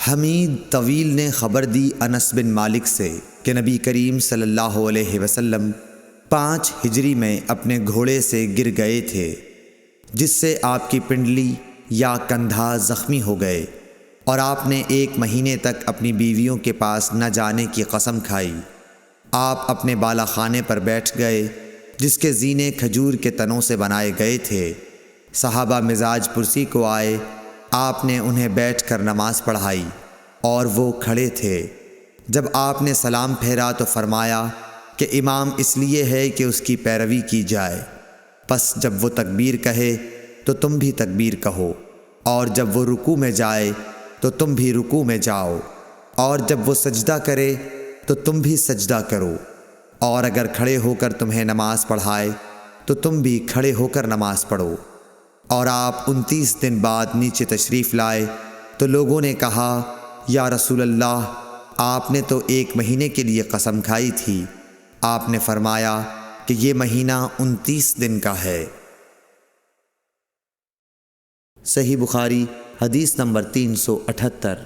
حمید طویل نے خبر دی انس بن مالک سے کہ نبی کریم صلی اللہ علیہ وسلم 5 ہجری میں اپنے گھوڑے سے گر گئے تھے، جس سے آپ کی پنڈلی یا کندھا زخمی ہو گئے، اور آپ نے 1 مہینے تک اپنی بیویوں کے پاس نہ جانے کی قسم کھائی۔ آپ اپنے بالا خانے پر بیٹھ گئے، جس کے زینے کھجور کے تنوں سے بنائے گئے تھے۔ صحابہ مزاج پرسی کو آئے، آپ نے انہیں بیٹھ کر نماز پڑھائی اور وہ کھڑے تھے۔ جب آپ نے سلام پھیرا تو فرمایا کہ امام اس لیے ہے کہ اس کی پیروی کی جائے، پس جب وہ تکبیر کہے تو تم بھی تکبیر کہو، اور جب وہ رکوع میں جائے تو تم بھی رکوع میں جاؤ، اور جب وہ سجدہ کرے تو تم بھی سجدہ کرو، اور اگر کھڑے ہو کر تمہیں نماز پڑھائے تو تم بھی کھڑے ہو کر نماز پڑھو۔ اور آپ 29 دن بعد نیچے تشریف لائے تو لوگوں نے کہا، یا رسول اللہ، آپ نے تو 1 مہینے کے لیے قسم کھائی تھی۔ آپ نے فرمایا کہ یہ مہینہ 29 دن کا ہے۔ صحیح بخاری حدیث نمبر 378۔